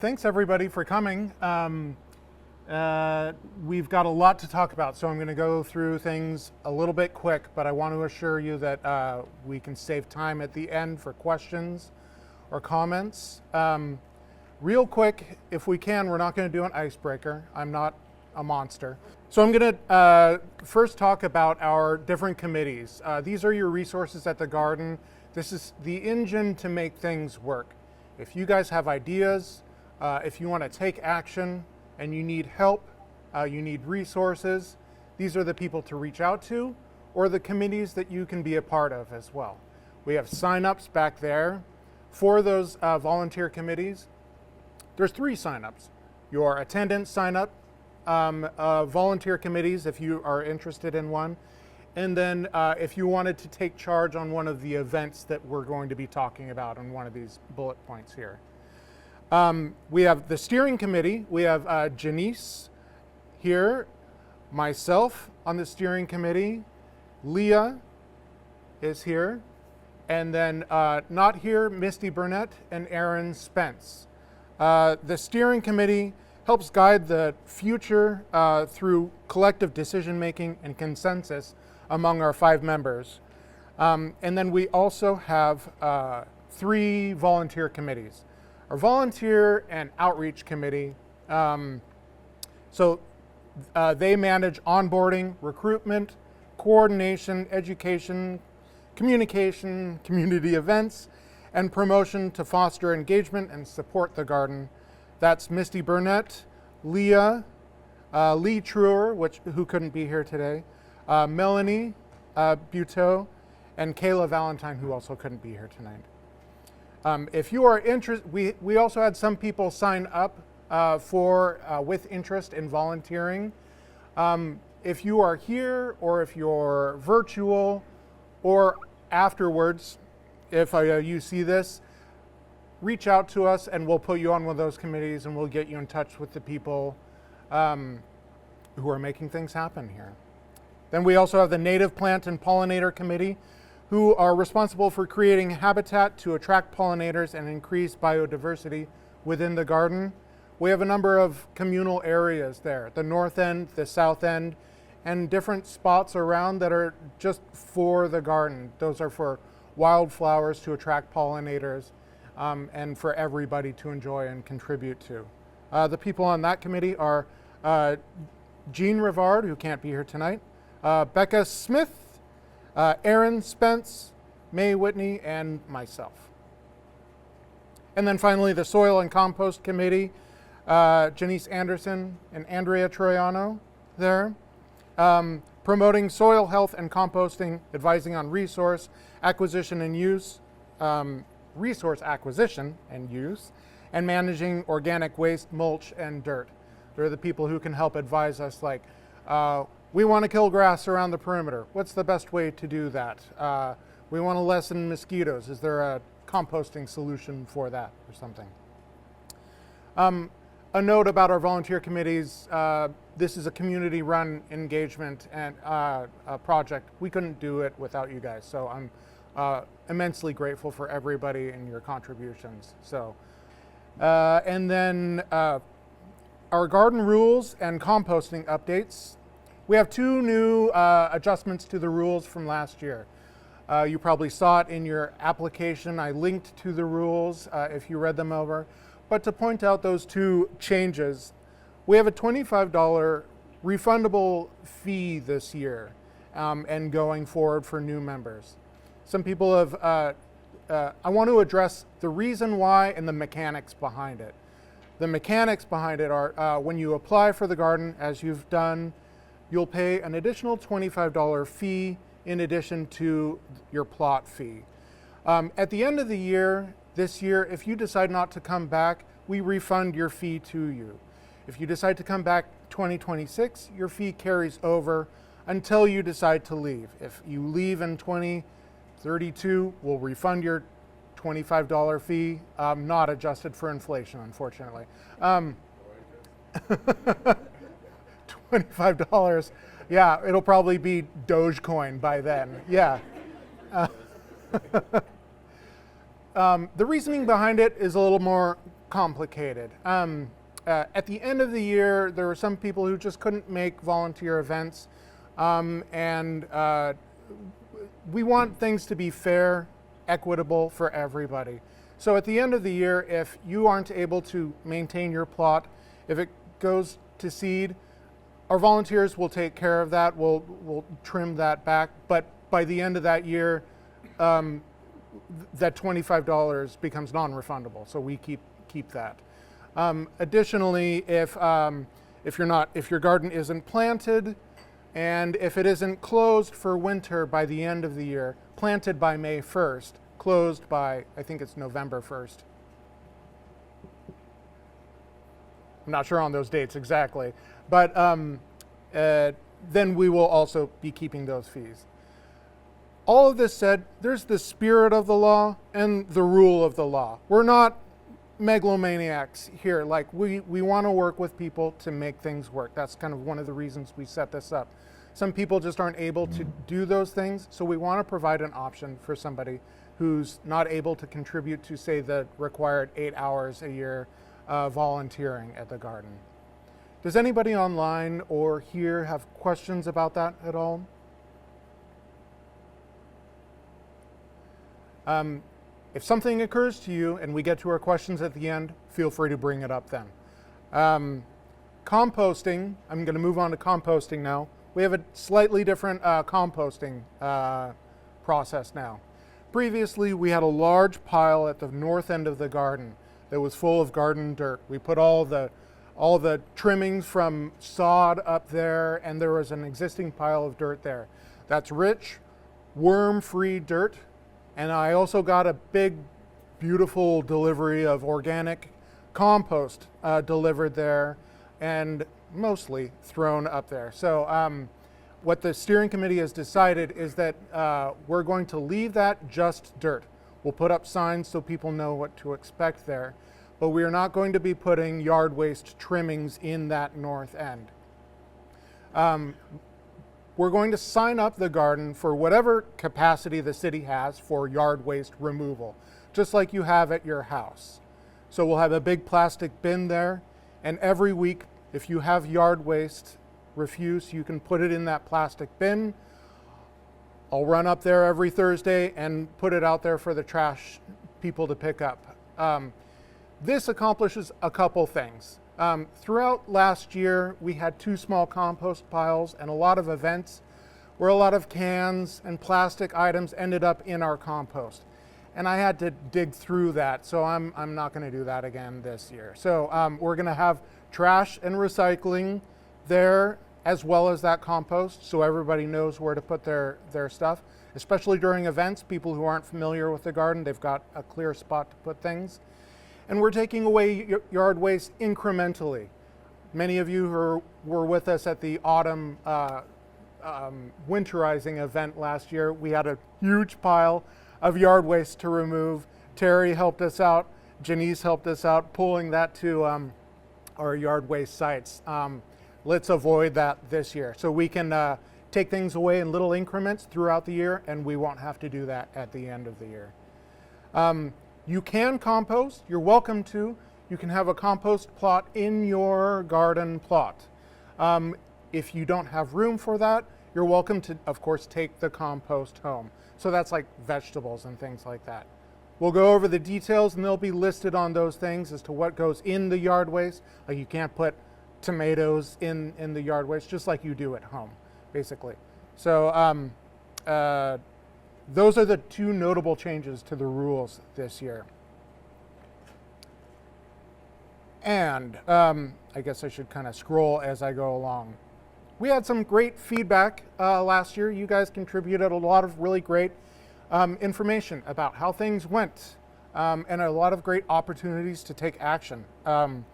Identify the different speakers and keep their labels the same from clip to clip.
Speaker 1: Thanks everybody for coming. We've got a lot to talk about, so I'm going to go through things a little bit quick, but I want to assure you that we can save time at the end for questions or comments. Real quick, if we can, we're not going to do an icebreaker. I'm not a monster. So I'm going to first talk about our different committees. These are your resources at the garden. This is the engine to make things work. If you guys have ideas, if you want to take action and you need help, you need resources, these are the people to reach out to, or the committees that you can be a part of as well. We have sign-ups back there. For those volunteer committees, there's 3 sign-ups. Your attendance sign-up, volunteer committees if you are interested in one, and then if you wanted to take charge on one of the events that we're going to be talking about on one of these bullet points here. We have the steering committee. We have Janice here, myself on the steering committee, Leah is here, and then not here, Misty Burnett and Aaron Spence. The steering committee helps guide the future through collective decision-making and consensus among our 5 members. And then we also have 3 volunteer committees. Our volunteer and outreach committee, they manage onboarding, recruitment, coordination, education, communication, community events, and promotion to foster engagement and support the garden. That's Misty Burnett, Leah, Lee Truer, who couldn't be here today, Melanie Buteau, and Kayla Valentine, who also couldn't be here tonight. If you are interested, we also had some people sign up with interest in volunteering. If you are here, or if you're virtual, or afterwards, if you see this, reach out to us and we'll put you on one of those committees and we'll get you in touch with the people who are making things happen here. Then we also have the Native Plant and Pollinator Committee, who are responsible for creating habitat to attract pollinators and increase biodiversity within the garden. We have a number of communal areas there, the north end, the south end, and different spots around that are just for the garden. Those are for wildflowers to attract pollinators and for everybody to enjoy and contribute to. The people on that committee are Jean Rivard, who can't be here tonight, Becca Smith, Aaron Spence, May Whitney, and myself. And then finally, the Soil and Compost Committee, Janice Anderson and Andrea Troiano there, promoting soil health and composting, advising on resource acquisition and use, and managing organic waste, mulch, and dirt. They're the people who can help advise us, like, we want to kill grass around the perimeter. What's the best way to do that? We want to lessen mosquitoes. Is there a composting solution for that or something? A note about our volunteer committees. This is a community-run engagement and a project. We couldn't do it without you guys, so I'm immensely grateful for everybody and your contributions. So, and then our garden rules and composting updates. We have 2 new adjustments to the rules from last year. You probably saw it in your application. I linked to the rules if you read them over. But to point out those 2 changes, we have a $25 refundable fee this year and going forward for new members. Some people have, I want to address the reason why and the mechanics behind it. The mechanics behind it are when you apply for the garden, as you've done, you'll pay an additional $25 fee in addition to your plot fee. At the end of the year, this year, if you decide not to come back, we refund your fee to you. If you decide to come back 2026, your fee carries over until you decide to leave. If you leave in 2032, we'll refund your $25 fee, not adjusted for inflation, unfortunately. $25. Yeah, it'll probably be Dogecoin by then. Yeah. The reasoning behind it is a little more complicated. At the end of the year, there were some people who just couldn't make volunteer events, and we want things to be fair, equitable for everybody. So at the end of the year, if you aren't able to maintain your plot, if it goes to seed, our volunteers will take care of that. We'll trim that back. But by the end of that year, that $25 becomes non-refundable. So we keep that. Additionally, if your garden isn't planted, and if it isn't closed for winter by the end of the year, planted by May 1st, closed by, I think it's November 1st. I'm not sure on those dates exactly, but then we will also be keeping those fees. All of this said, there's the spirit of the law and the rule of the law. We're not megalomaniacs here. Like we want to work with people to make things work. That's kind of one of the reasons we set this up. Some people just aren't able to do those things, so we want to provide an option for somebody who's not able to contribute to, say, the required 8 hours a year volunteering at the garden. Does anybody online or here have questions about that at all? If something occurs to you and we get to our questions at the end, feel free to bring it up then. Composting, I'm going to move on to composting now. We have a slightly different composting process now. Previously, we had a large pile at the north end of the garden that was full of garden dirt. We put all the trimmings from sod up there, and there was an existing pile of dirt there. That's rich, worm-free dirt. And I also got a big, beautiful delivery of organic compost delivered there and mostly thrown up there. So what the steering committee has decided is that we're going to leave that just dirt. We'll put up signs so people know what to expect there, but we are not going to be putting yard waste trimmings in that north end. We're going to sign up the garden for whatever capacity the city has for yard waste removal, just like you have at your house. So we'll have a big plastic bin there, and every week, if you have yard waste refuse, you can put it in that plastic bin. I'll run up there every Thursday and put it out there for the trash people to pick up. This accomplishes a couple things. Throughout last year, we had 2 small compost piles and a lot of events where a lot of cans and plastic items ended up in our compost. And I had to dig through that, so I'm not going to do that again this year. So we're going to have trash and recycling there as well as that compost, so everybody knows where to put their stuff. Especially during events, people who aren't familiar with the garden, they've got a clear spot to put things. And we're taking away yard waste incrementally. Many of you who were with us at the autumn winterizing event last year, we had a huge pile of yard waste to remove. Terry helped us out, Janice helped us out, pulling that to our yard waste sites. Let's avoid that this year. So we can take things away in little increments throughout the year, and we won't have to do that at the end of the year. You can compost, you're welcome to. You can have a compost plot in your garden plot. If you don't have room for that, you're welcome to, of course, take the compost home. So that's like vegetables and things like that. We'll go over the details and they'll be listed on those things as to what goes in the yard waste. Like you can't put tomatoes in the yard waste, just like you do at home, basically. So those are the 2 notable changes to the rules this year. And I guess I should kind of scroll as I go along. We had some great feedback last year. You guys contributed a lot of really great information about how things went and a lot of great opportunities to take action. I'm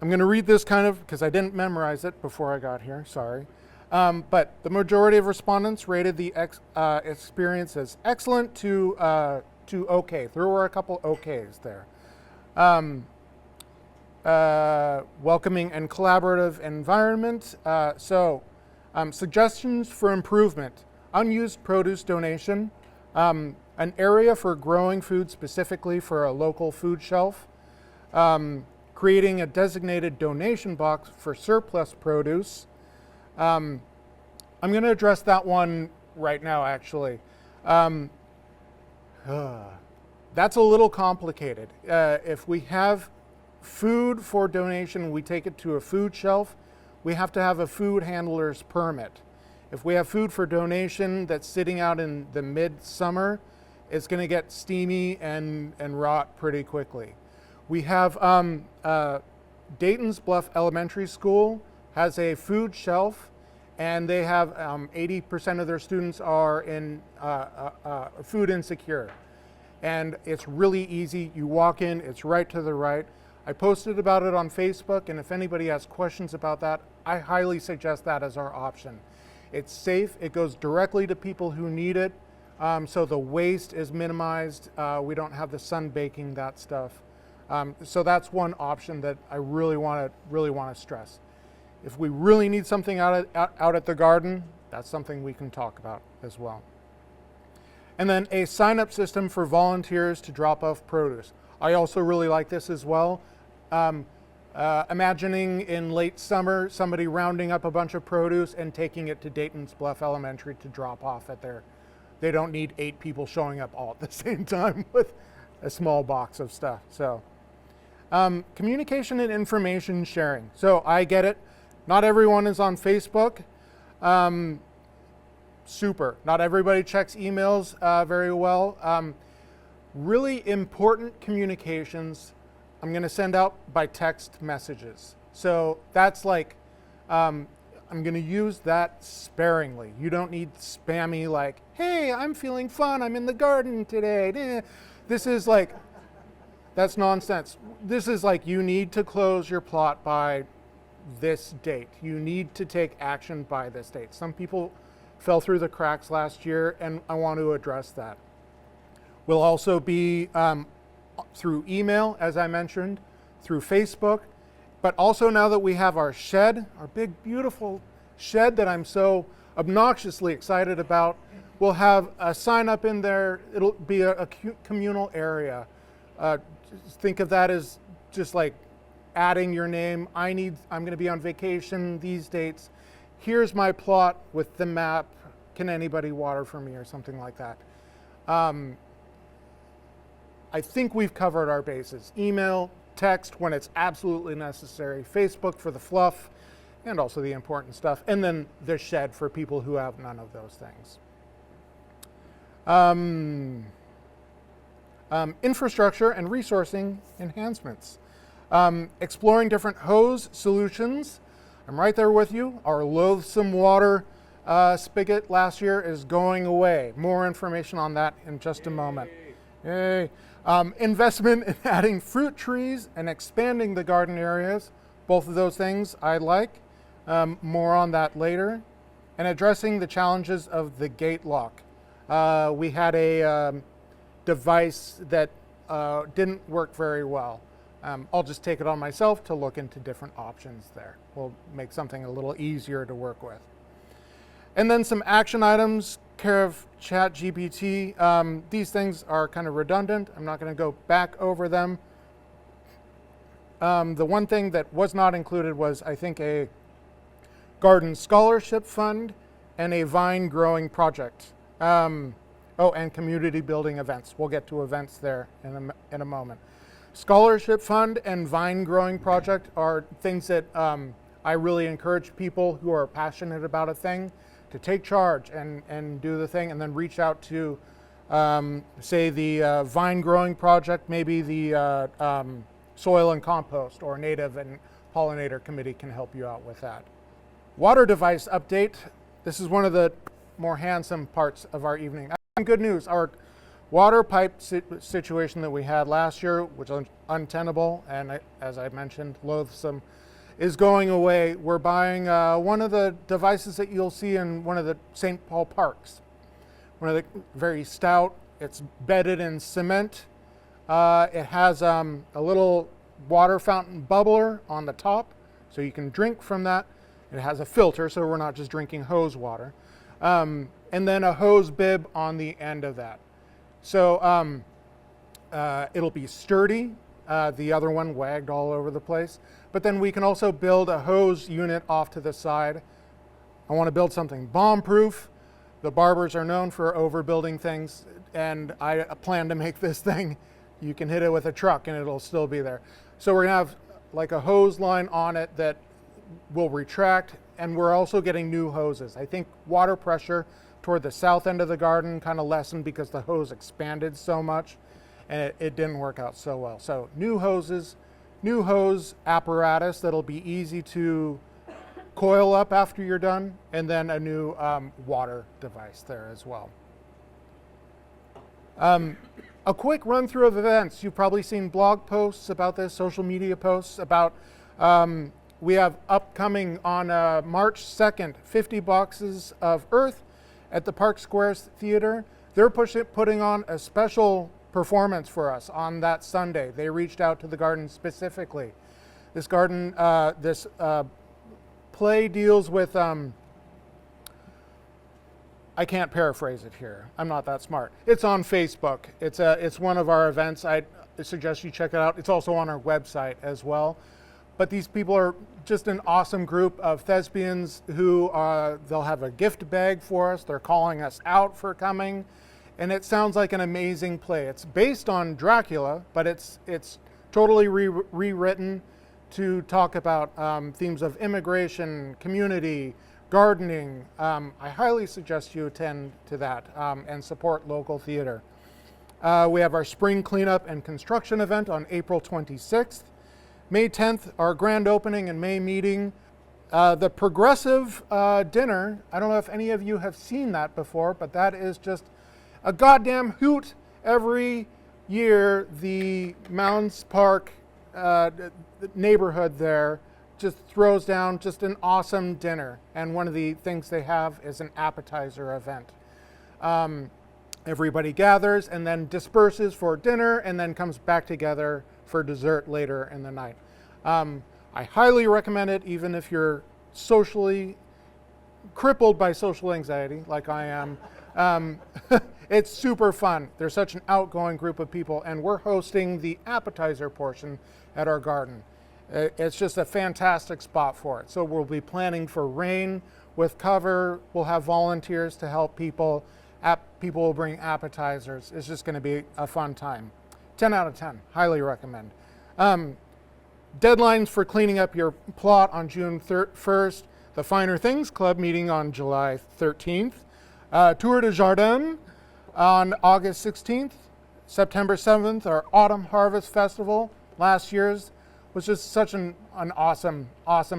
Speaker 1: going to read this kind of because I didn't memorize it before I got here, sorry. But the majority of respondents rated the experience as excellent to okay. There were a couple okays there. Welcoming and collaborative environment. Suggestions for improvement. Unused produce donation. An area for growing food specifically for a local food shelf. creating a designated donation box for surplus produce. I'm going to address that one right now, actually. That's a little complicated. If we have food for donation, we take it to a food shelf, we have to have a food handler's permit. If we have food for donation that's sitting out in the midsummer, it's going to get steamy and rot pretty quickly. We have Dayton's Bluff Elementary School has a food shelf, and they have 80% of their students are in food insecure. And it's really easy. You walk in, it's right to the right. I posted about it on Facebook, and if anybody has questions about that, I highly suggest that as our option. It's safe, it goes directly to people who need it, so the waste is minimized. We don't have the sun baking that stuff. So that's one option that I really want to stress. If we really need something out at the garden, that's something we can talk about as well. And then a sign-up system for volunteers to drop off produce. I also really like this as well. Imagining in late summer, somebody rounding up a bunch of produce and taking it to Dayton's Bluff Elementary to drop off at their, they don't need 8 people showing up all at the same time with a small box of stuff. So, communication and information sharing. So I get it. Not everyone is on Facebook. Super. Not everybody checks emails very well. Really important communications I'm going to send out by text messages. So that's like, I'm going to use that sparingly. You don't need spammy like, hey, I'm feeling fun, I'm in the garden today. This is like, that's nonsense. This is like, you need to close your plot by this date. You need to take action by this date. Some people fell through the cracks last year, and I want to address that. We'll also be through email, as I mentioned, through Facebook, but also now that we have our shed, our big, beautiful shed that I'm so obnoxiously excited about, we'll have a sign up in there. It'll be a communal area. Think of that as just like adding your name. I'm going to be on vacation these dates. Here's my plot with the map. Can anybody water for me, or something like that? I think we've covered our bases. Email, text when it's absolutely necessary, Facebook for the fluff and also the important stuff, and then the shed for people who have none of those things. Infrastructure and resourcing enhancements. Exploring different hose solutions. I'm right there with you. Our loathsome water spigot last year is going away. More information on that in just a moment. Yay. Investment in adding fruit trees and expanding the garden areas. Both of those things I like. More on that later. And addressing the challenges of the gate lock. We had a device that didn't work very well. I'll just take it on myself to look into different options there. We'll make something a little easier to work with. And then some action items, care of ChatGPT. These things are kind of redundant. I'm not going to go back over them. The one thing that was not included was, I think, a garden scholarship fund and a vine growing project. Oh, and community building events. We'll get to events there in a moment. Scholarship fund and vine growing project are things that I really encourage people who are passionate about a thing to take charge and do the thing, and then reach out to, say, the vine growing project. Maybe the soil and compost or native and pollinator committee can help you out with that. Water device update. This is one of the more handsome parts of our evening. Good news, our water pipe situation that we had last year, which was untenable and, as I mentioned, loathsome, is going away. We're buying one of the devices that you'll see in one of the St. Paul parks. One of the very stout, it's bedded in cement. It has a little water fountain bubbler on the top, so you can drink from that. It has a filter, so we're not just drinking hose water. And then a hose bib on the end of that. So it'll be sturdy. The other one wagged all over the place. But then we can also build a hose unit off to the side. I want to build something bomb-proof. The barbers are known for overbuilding things, and I plan to make this thing, you can hit it with a truck and it'll still be there. So we're gonna have like a hose line on it that will retract, and we're also getting new hoses. I think water pressure toward the south end of the garden kind of lessened because the hose expanded so much, and it didn't work out so well. So new hoses, new hose apparatus that'll be easy to coil up after you're done, and then a new water device there as well. A quick run through of events. You've probably seen blog posts about this, social media posts about, we have upcoming on March 2nd, 50 boxes of earth at the Park Squares Theater. They're putting on a special performance for us on that Sunday. They reached out to the garden specifically. This garden, this play deals with, I can't paraphrase it here. I'm not that smart. It's on Facebook. It's one of our events. I suggest you check it out. It's also on our website as well. But these people are just an awesome group of thespians who they'll have a gift bag for us. They're calling us out for coming. And it sounds like an amazing play. It's based on Dracula, but it's totally rewritten to talk about themes of immigration, community, gardening. I highly suggest you attend to that and support local theater. We have our spring cleanup and construction event on April 26th. May 10th, our grand opening and May meeting. The progressive dinner, I don't know if any of you have seen that before, but that is just a goddamn hoot. Every year, the Mounds Park neighborhood there just throws down just an awesome dinner. And one of the things they have is an appetizer event. Everybody gathers and then disperses for dinner and then comes back together for dessert later in the night. I highly recommend it, even if you're socially crippled by social anxiety like I am. It's super fun. They're such an outgoing group of people, and we're hosting the appetizer portion at our garden. It's just a fantastic spot for it. So we'll be planning for rain with cover. We'll have volunteers to help people. People will bring appetizers. It's just going to be a fun time. 10 out of 10. Highly recommend. Deadlines for cleaning up your plot on June 1st. The Finer Things Club meeting on July 13th. Tour de Jardin on August 16th. September 7th, our Autumn Harvest Festival. Last year's was just such an awesome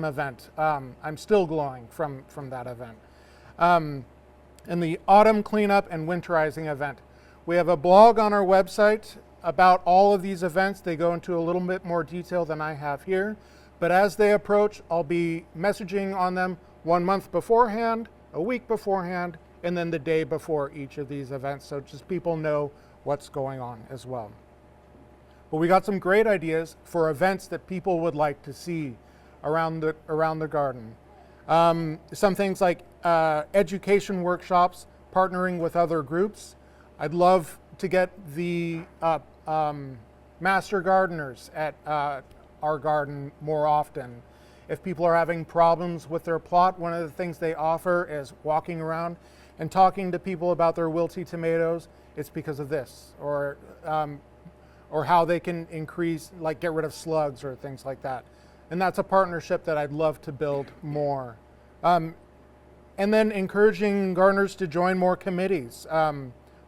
Speaker 1: event. I'm still glowing from that event. And the Autumn Cleanup and Winterizing event. We have a blog on our website about all of these events. They go into a little bit more detail than I have here. But as they approach, I'll be messaging on them 1 month beforehand, a week beforehand, and then the day before each of these events. So just people know what's going on as well. But we got some great ideas for events that people would like to see around the garden. Some things like education workshops, partnering with other groups. I'd love to get the master gardeners at our garden more often. If people are having problems with their plot, one of the things they offer is walking around and talking to people about their wilty tomatoes. It's because of this, or how they can increase, like get rid of slugs or things like that. And that's a partnership that I'd love to build more. And then encouraging gardeners to join more committees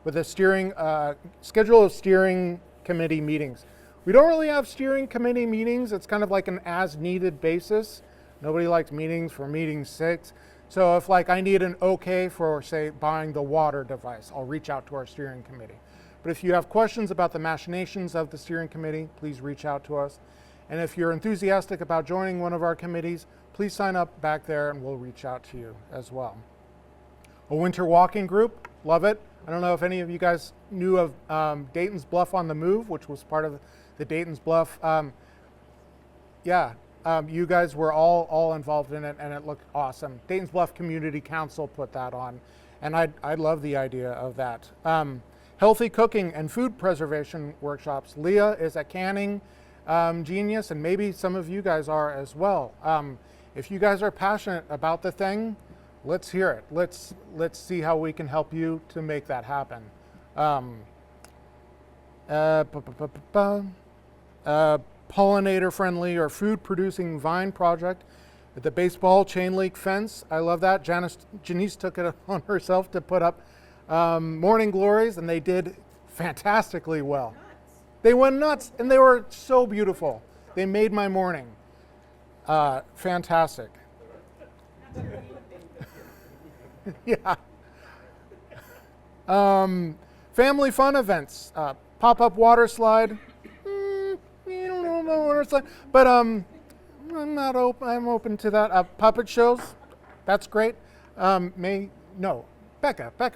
Speaker 1: with a schedule of steering committee meetings. We don't really have steering committee meetings. It's kind of like an as-needed basis. Nobody likes meetings for meeting's sake. So if I need an okay for, say, buying the water device, I'll reach out to our steering committee. But if you have questions about the machinations of the steering committee, please reach out to us. And if you're enthusiastic about joining one of our committees, please sign up back there and we'll reach out to you as well. A winter walking group, love it. I don't know if any of you guys knew of Dayton's Bluff on the Move, which was part of the Dayton's Bluff. You guys were all involved in it, and it looked awesome. Dayton's Bluff Community Council put that on, and I love the idea of that. Healthy cooking and food preservation workshops. Leah is at canning genius, and maybe some of you guys are as well. If you guys are passionate about the thing, let's hear it. Let's see how we can help you to make that happen. Pollinator friendly or food producing vine project at the baseball chain link fence. I love that. Janice took it on herself to put up morning glories, and they did fantastically well. They went nuts, and they were so beautiful. They made my morning. Fantastic. Yeah. Family fun events. Pop-up water slide. You don't know about water slide, but I'm not open. I'm open to that. Puppet shows. That's great. Becca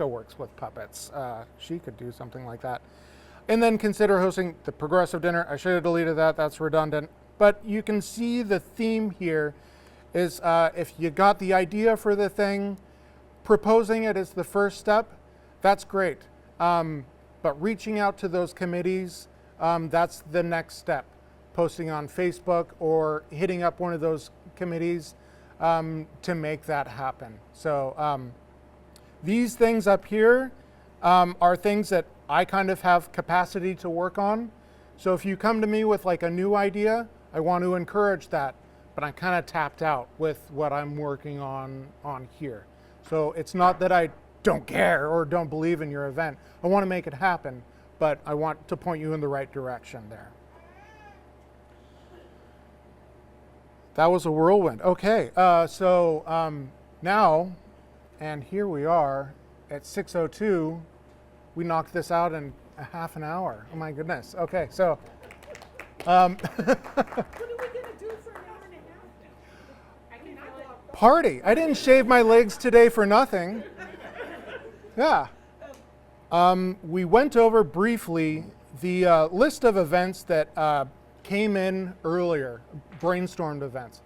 Speaker 1: works with puppets. She could do something like that. And then consider hosting the progressive dinner. I should have deleted that. That's redundant. But you can see the theme here is if you got the idea for the thing, proposing it is the first step. That's great. But reaching out to those committees, that's the next step. Posting on Facebook or hitting up one of those committees to make that happen. So these things up here are things that I kind of have capacity to work on. So if you come to me with like a new idea, I want to encourage that, but I kind of tapped out with what I'm working on here. So it's not that I don't care or don't believe in your event. I want to make it happen, but I want to point you in the right direction there. That was a whirlwind. Okay, now, and here we are at 6:02. We knocked this out in a half an hour. Oh my goodness. Okay, so.
Speaker 2: What are we going to do for an hour and a half now?
Speaker 1: Party. I didn't shave my legs today for nothing. Yeah. We went over briefly the list of events that came in earlier, brainstormed events.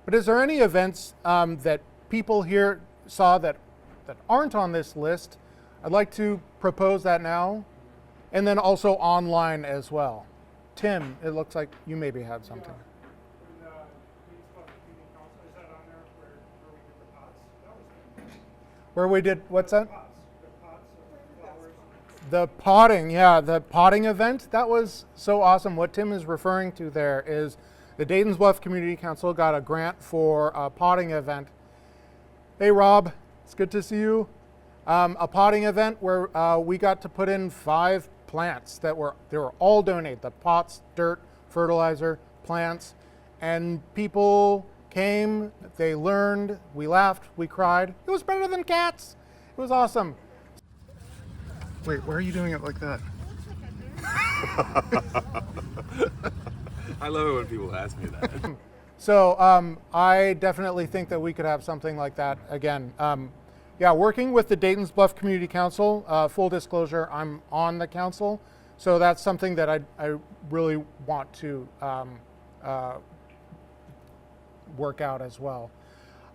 Speaker 1: But is there any events that people here saw that aren't on this list? I'd like to propose that now, and then also online as well. Tim, it looks like you maybe had something. Where we did, what's that? The potting, yeah, the potting event. That was so awesome. What Tim is referring to there is the Dayton's Bluff Community Council got a grant for a potting event. Hey Rob, it's good to see you. A potting event where we got to put in 5 plants they were all donated. The pots, dirt, fertilizer, plants, and people came, they learned, we laughed, we cried. It was better than cats. It was awesome. Wait, why are you doing it like that?
Speaker 3: I love it when people ask me that.
Speaker 1: So I definitely think that we could have something like that again. Yeah, working with the Dayton's Bluff Community Council, full disclosure, I'm on the council, so that's something that I really want to work out as well.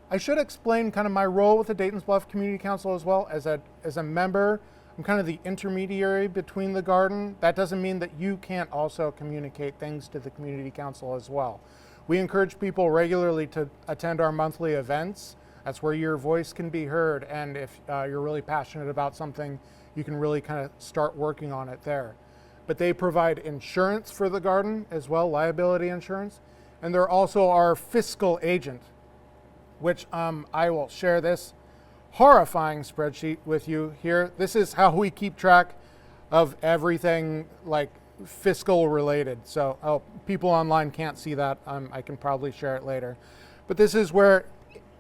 Speaker 1: I should explain kind of my role with the Dayton's Bluff Community Council as well. As a member, I'm kind of the intermediary between the garden. That doesn't mean that you can't also communicate things to the community council as well. We encourage people regularly to attend our monthly events. That's where your voice can be heard, and if you're really passionate about something, you can really kind of start working on it there. But they provide insurance for the garden as well, liability insurance, and they're also our fiscal agent, which I will share this horrifying spreadsheet with you here. This is how we keep track of everything like fiscal related. So people online can't see that. I can probably share it later. But this is where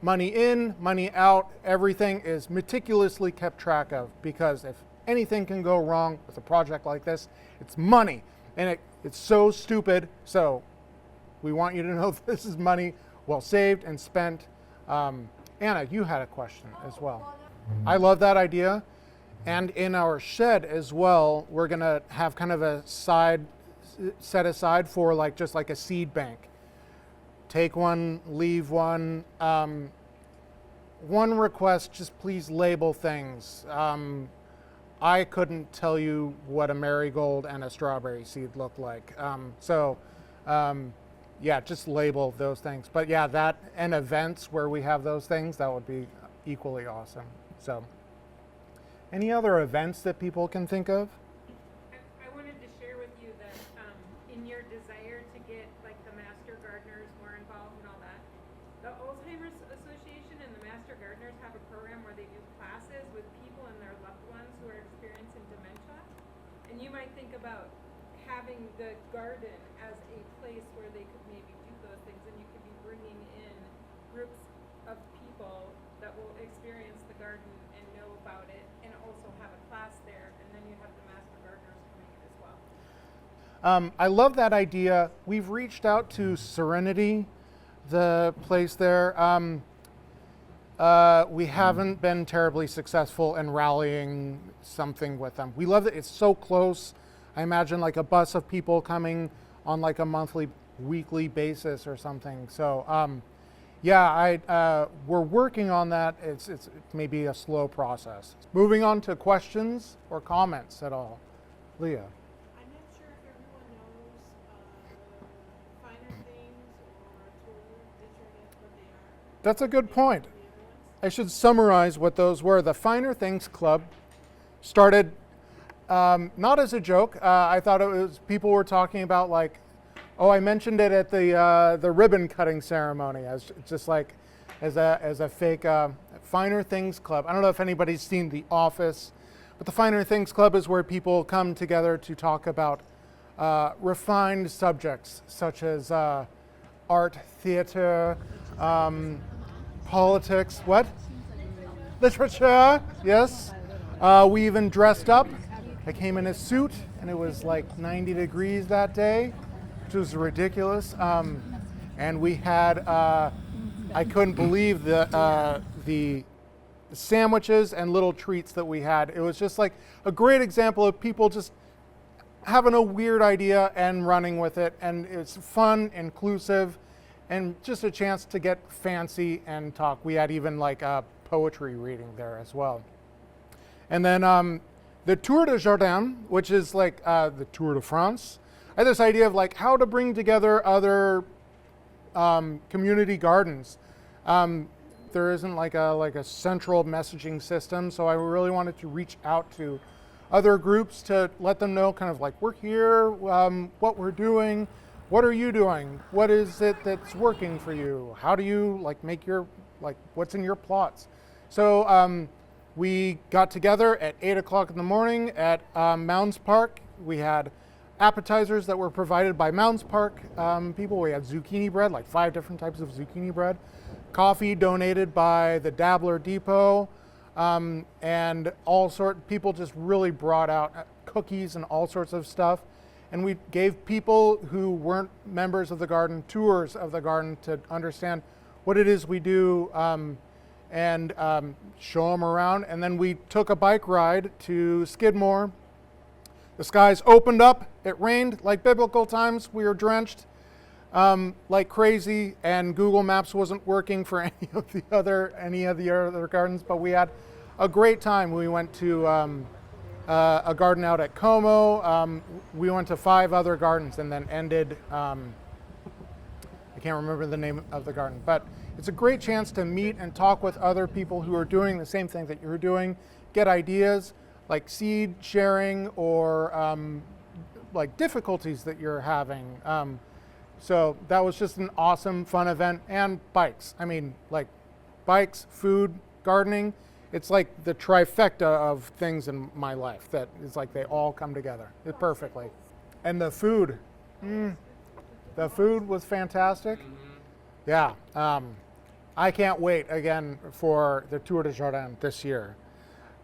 Speaker 1: money in, money out, everything is meticulously kept track of, because if anything can go wrong with a project like this, it's money. And it's so stupid. So we want you to know this is money well saved and spent. Anna, you had a question as well. I love that idea. And in our shed as well, we're gonna have kind of a side set aside for just like a seed bank. Take one, leave one. One request, just please label things. I couldn't tell you what a marigold and a strawberry seed look like. So Yeah, just label those things. But yeah, that and events where we have those things, that would be equally awesome. So, any other events that people can think of?
Speaker 2: I wanted to share with you that in your desire to get like the master gardeners more involved and all that, the Alzheimer's Association and the Master Gardeners have a program where they do classes with people and their loved ones who are experiencing dementia. And you might think about having the garden as a place where they could maybe do those things, and you could be bringing in groups of people that will experience the garden and know about it, and also have a class there, and then you have the Master Gardeners coming in as well.
Speaker 1: I love that idea. We've reached out to Serenity, the place there. We haven't been terribly successful in rallying something with them. We love it. It's so close. I imagine like a bus of people coming on like a monthly, weekly basis or something. So, yeah, we're working on that. It's maybe a slow process. Moving on to questions or comments at all. Leah.
Speaker 4: I'm not sure if everyone knows finer things or tool determines what they are.
Speaker 1: That's a good point.
Speaker 4: The other ones.
Speaker 1: I should summarize what those were. The Finer Things Club started not as a joke. I thought it was people were talking about like, oh, I mentioned it at the ribbon cutting ceremony as just like as a fake Finer Things Club. I don't know if anybody's seen The Office, but the Finer Things Club is where people come together to talk about refined subjects such as art, theater, politics, what? Literature, yes. We even dressed up. I came in a suit, and it was like 90 degrees that day, which was ridiculous. And we had, I couldn't believe the sandwiches and little treats that we had. It was just like a great example of people just having a weird idea and running with it. And it's fun, inclusive, and just a chance to get fancy and talk. We had even like a poetry reading there as well. And then the Tour de Jardin, which is like the Tour de France. I had this idea of like how to bring together other community gardens. There isn't like a central messaging system, so I really wanted to reach out to other groups to let them know kind of like we're here, what we're doing, what are you doing, what is it that's working for you, how do you like make your like what's in your plots. So we got together at 8 o'clock in the morning at Mounds Park. We had appetizers that were provided by Mounds Park people. We had zucchini bread, like 5 different types of zucchini bread. Coffee donated by the Dabbler Depot. And people just really brought out cookies and all sorts of stuff. And we gave people who weren't members of the garden tours of the garden to understand what it is we do and show them around. And then we took a bike ride to Skidmore. The skies opened up. It rained like biblical times. We were drenched like crazy, and Google Maps wasn't working for any of the other gardens. But we had a great time. We went to a garden out at Como. We went to 5 other gardens and then ended. I can't remember the name of the garden, but it's a great chance to meet and talk with other people who are doing the same thing that you're doing, get ideas like seed sharing or like difficulties that you're having. So that was just an awesome, fun event. And bikes. I mean, like bikes, food, gardening. It's like the trifecta of things in my life that is like they all come together perfectly. And the food. The food was fantastic. Yeah. I can't wait again for the Tour de Jardin this year.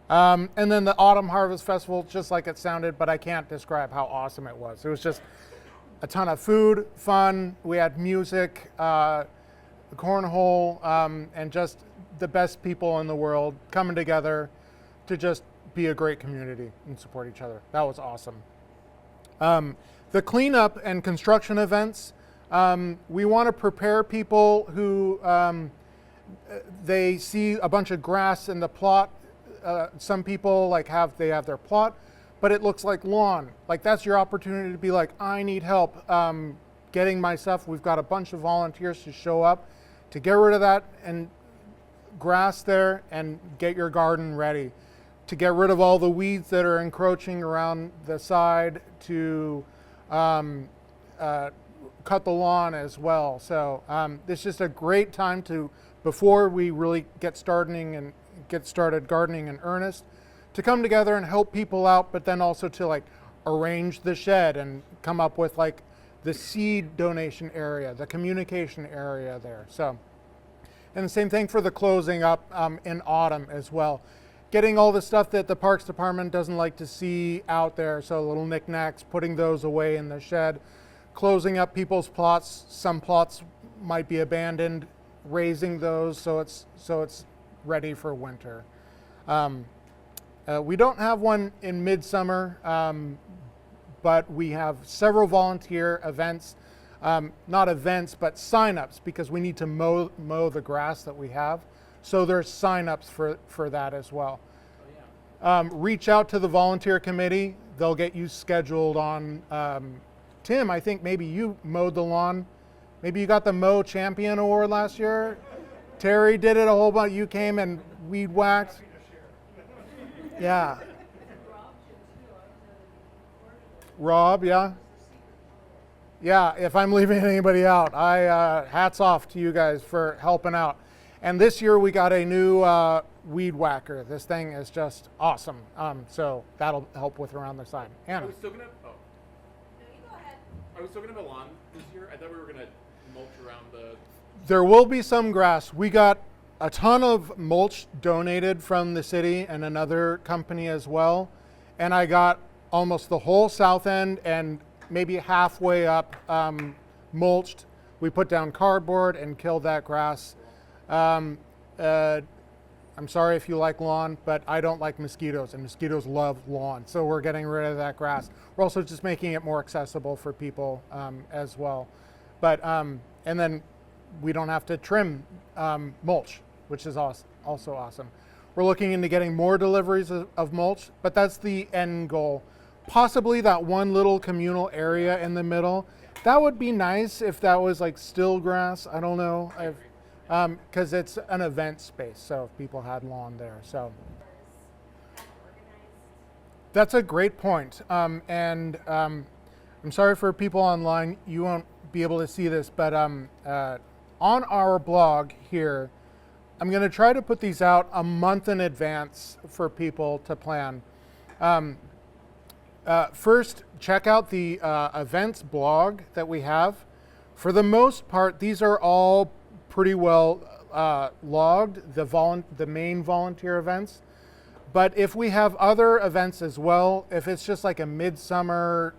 Speaker 1: And then the Autumn Harvest Festival, just like it sounded, but I can't describe how awesome it was. It was just a ton of food, fun. We had music, cornhole, and just the best people in the world coming together to just be a great community and support each other. That was awesome. The cleanup and construction events, we want to prepare people who they see a bunch of grass in the plot. Some people like have their plot, but it looks like lawn. Like that's your opportunity to be like, I need help getting my stuff. We've got a bunch of volunteers to show up to get rid of that and grass there and get your garden ready, to get rid of all the weeds that are encroaching around the side, to cut the lawn as well. So it's just a great time to, before we really get started gardening in earnest, to come together and help people out, but then also to like arrange the shed and come up with like the seed donation area, the communication area there. So, and the same thing for the closing up in autumn as well. Getting all the stuff that the Parks Department doesn't like to see out there, so little knickknacks, putting those away in the shed, closing up people's plots. Some plots might be abandoned, raising those so it's ready for winter. We don't have one in midsummer, but we have several volunteer events, not events, but sign-ups, because we need to mow the grass that we have. So there's sign-ups for that as well. Reach out to the volunteer committee. They'll get you scheduled on. Tim, I think maybe you mowed the lawn. Maybe you got the Mow Champion Award last year. Terry did it a whole bunch. You came and weed whacked. Yeah. Rob, yeah. Yeah, if I'm leaving anybody out, hats off to you guys for helping out. And this year we got a new weed whacker. This thing is just awesome. So that'll help with around the side. Anna.
Speaker 3: Are we still gonna? Oh.
Speaker 4: No, you go ahead.
Speaker 3: Are we still gonna have a lawn this year? I thought we were gonna mulch around the.
Speaker 1: There will be some grass. We got a ton of mulch donated from the city and another company as well. And I got almost the whole south end and maybe halfway up mulched. We put down cardboard and killed that grass. I'm sorry if you like lawn, but I don't like mosquitoes, and mosquitoes love lawn. So we're getting rid of that grass. We're also just making it more accessible for people as well. But and then we don't have to trim mulch, which is also awesome. We're looking into getting more deliveries of mulch, but that's the end goal. Possibly that one little communal area in the middle. That would be nice if that was like still grass. I don't know. Because it's an event space, so if people had lawn there. So that's a great point. And I'm sorry for people online, you won't be able to see this, but on our blog here, I'm going to try to put these out a month in advance for people to plan. First, check out the events blog that we have. For the most part, these are all pretty well logged, the main volunteer events. But if we have other events as well, if it's just like a midsummer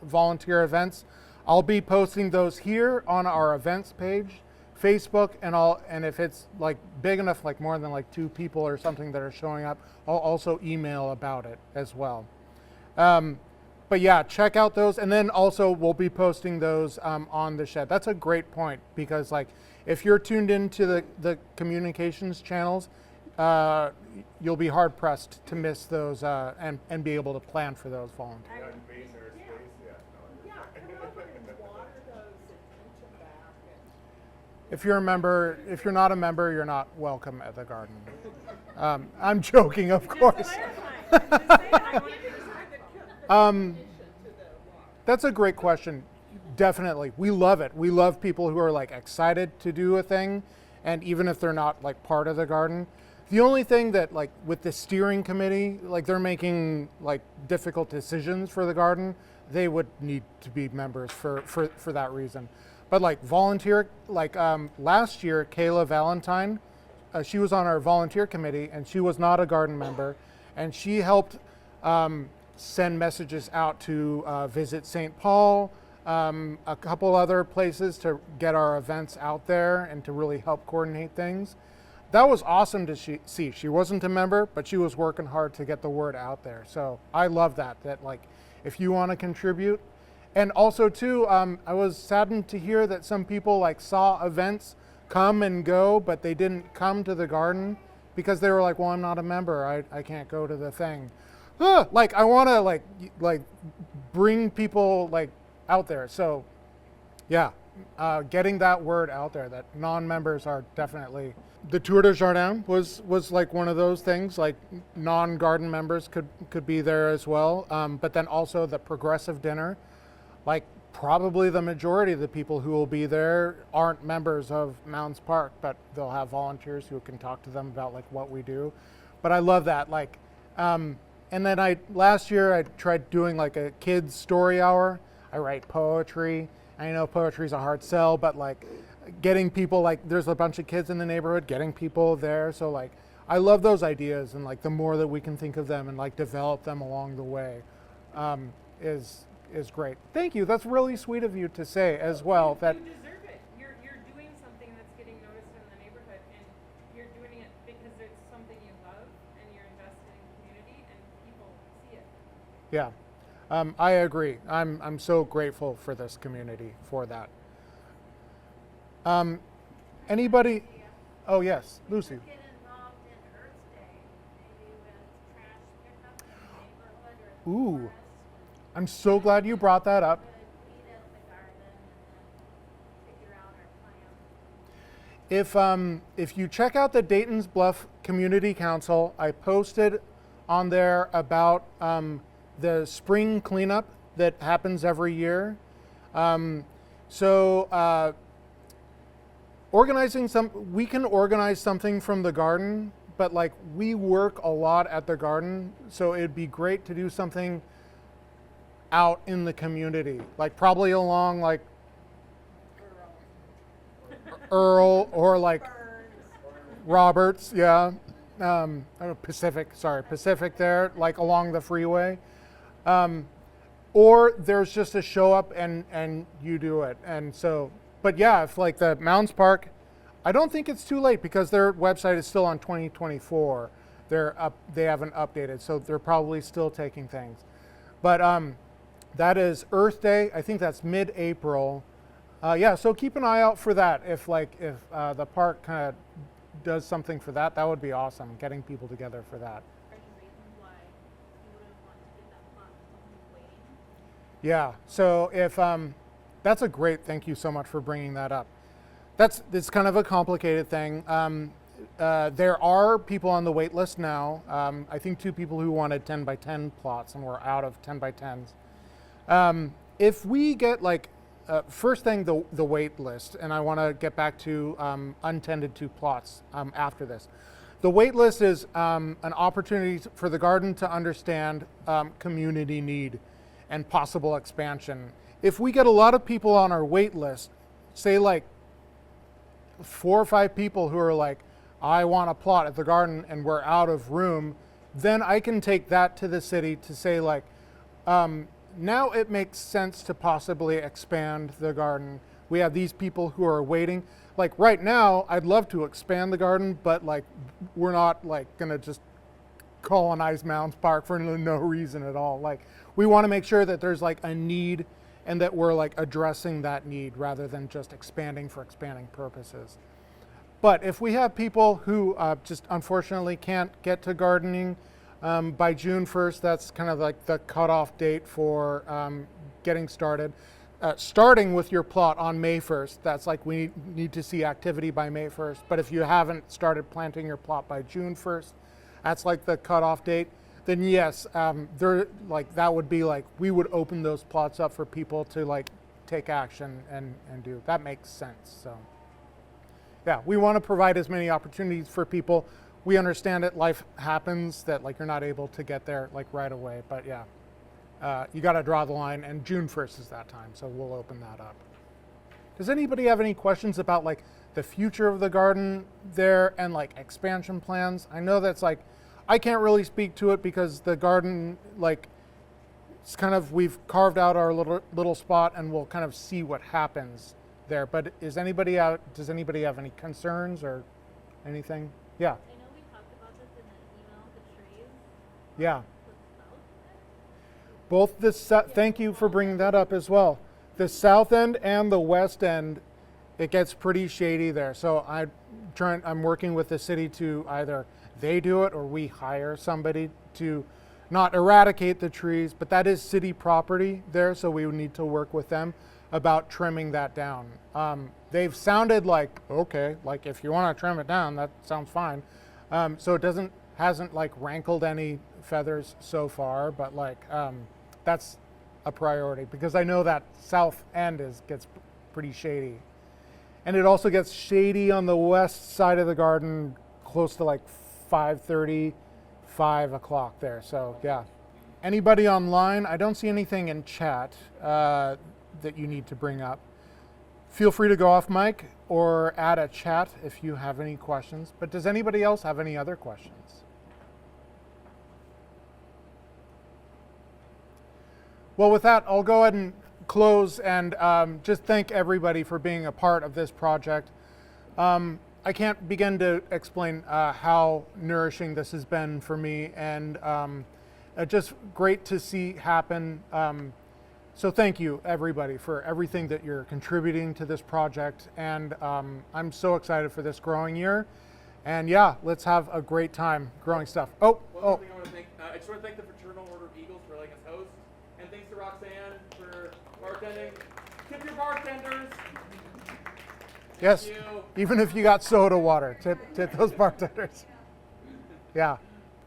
Speaker 1: volunteer events, I'll be posting those here on our events page, Facebook, and if it's like big enough, like more than like 2 people or something that are showing up, I'll also email about it as well. But yeah, check out those, and then also we'll be posting those on the shed. That's a great point, because like if you're tuned into the communications channels, you'll be hard pressed to miss those and be able to plan for those volunteers.
Speaker 4: Yeah, come over and water those and pinch them back.
Speaker 1: If you're a member, if you're not a member, you're not welcome at the garden. I'm joking, of course. That's a great question. Definitely. We love it. We love people who are like excited to do a thing, and even if they're not like part of the garden. The only thing that like with the steering committee, like they're making like difficult decisions for the garden, they would need to be members for that reason. But like volunteer, like last year, Kayla Valentine, she was on our volunteer committee and she was not a garden member, and she helped send messages out to Visit St. Paul, a couple other places to get our events out there and to really help coordinate things. That was awesome to see. She wasn't a member, but she was working hard to get the word out there. So I love that like if you want to contribute. And also too, I was saddened to hear that some people like saw events come and go, but they didn't come to the garden because they were like, well, I'm not a member. I can't go to the thing. Like I want to like bring people like out there. So Yeah, getting that word out there that non-members are definitely. The Tour de Jardin was like one of those things. Like non-garden members could be there as well. But then also the progressive dinner, like probably the majority of the people who will be there aren't members of Mounds Park, but they'll have volunteers who can talk to them about like what we do. But I love that. Like, and then last year I tried doing like a kids story hour. I write poetry. I know poetry's a hard sell, but like getting people, like there's a bunch of kids in the neighborhood, getting people there. So like I love those ideas, and like the more that we can think of them and like develop them along the way is great. Thank you. That's really sweet of you to say as well. That
Speaker 2: You deserve it. You're doing something that's getting noticed in the neighborhood, and you're doing it because it's something you love, and you're invested in community, and people see it.
Speaker 1: yeah. I agree. I'm so grateful for this community for that. Anybody? Oh yes, Lucy.
Speaker 5: Get involved in Earth Day, maybe with trash pickup in the neighborhood or
Speaker 1: Ooh.
Speaker 5: forest.
Speaker 1: I'm so glad you brought that up.
Speaker 5: Could eat at the garden and then figure out our plan.
Speaker 1: If you check out the Dayton's Bluff Community Council, I posted on there about the spring cleanup that happens every year. We can organize something from the garden, but like we work a lot at the garden, so it'd be great to do something out in the community, like probably along like Earl or like Roberts, yeah, Pacific there, like along the freeway. Or there's just a show up and you do it. And so, but yeah, if like the Mounds Park, I don't think it's too late because their website is still on 2024. They haven't updated, so they're probably still taking things. But that is Earth Day. I think that's mid-April. Yeah, so keep an eye out for that. If the park kind of does something for that, that would be awesome. Getting people together for that.
Speaker 4: Any reasons why you wouldn't want to get that plot if someone's waiting?
Speaker 1: Yeah. So if that's a great. Thank you so much for bringing that up. It's kind of a complicated thing. There are people on the wait list now. I think 2 people who wanted 10 by 10 plots, and we're out of 10 by 10s. If we get like first thing, the wait list, and I want to get back to untended to plots after this. The wait list is an opportunity for the garden to understand community need and possible expansion. If we get a lot of people on our wait list, say like 4 or 5 people who are like, I want a plot at the garden and we're out of room, then I can take that to the city to say like, now it makes sense to possibly expand the garden. We have these people who are waiting. Like right now, I'd love to expand the garden, but like we're not like gonna just colonize Mounds Park for no reason at all. Like we want to make sure that there's like a need and that we're like addressing that need rather than just expanding for expanding purposes. But if we have people who just unfortunately can't get to gardening by June 1st, that's kind of like the cutoff date for getting started. Starting with your plot on May 1st, that's like we need to see activity by May 1st. But if you haven't started planting your plot by June 1st, that's like the cutoff date. Then yes, that would be like we would open those plots up for people to like take action and do. That makes sense. So yeah, we want to provide as many opportunities for people. We understand that life happens, that like you're not able to get there like right away. But yeah, you got to draw the line, and June 1st is that time. So we'll open that up. Does anybody have any questions about like the future of the garden there and like expansion plans? I know that's like, I can't really speak to it because the garden, like, it's kind of, we've carved out our little spot and we'll kind of see what happens there. But does anybody have any concerns or anything? Yeah.
Speaker 5: I know we talked about this in the email, the trees.
Speaker 1: Yeah.
Speaker 5: The south end.
Speaker 1: Thank you for bringing that up as well. The south end and the west end, it gets pretty shady there. So I'm working with the city to either they do it or we hire somebody to not eradicate the trees, but that is city property there, so we would need to work with them. about trimming that down. They've sounded like, okay, like if you want to trim it down, that sounds fine. So it hasn't like rankled any feathers so far, but like that's a priority because I know that south end gets pretty shady. And it also gets shady on the west side of the garden close to like 5:30, 5 o'clock there. So yeah. Anybody online? I don't see anything in chat that you need to bring up. Feel free to go off mic or add a chat if you have any questions. But does anybody else have any other questions? Well, with that, I'll go ahead and close and just thank everybody for being a part of this project. I can't begin to explain how nourishing this has been for me, and just great to see happen. So thank you, everybody, for everything that you're contributing to this project, and I'm so excited for this growing year. And yeah, let's have a great time growing stuff.
Speaker 6: One more thing I want to thank, I just want to thank the Fraternal Order of Eagles for letting us host, and thanks to Roxanne for bartending. Tip your bartenders.
Speaker 1: Yes,
Speaker 6: Thank you.
Speaker 1: even if you got soda water, tip those bartenders. Yeah,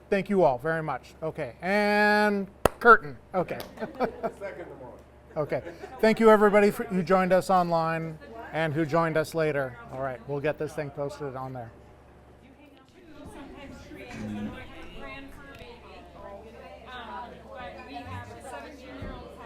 Speaker 1: thank you all very much. Okay, and curtain. Okay. Okay, thank you everybody who joined us online and who joined us later. All right, we'll get this thing posted on there.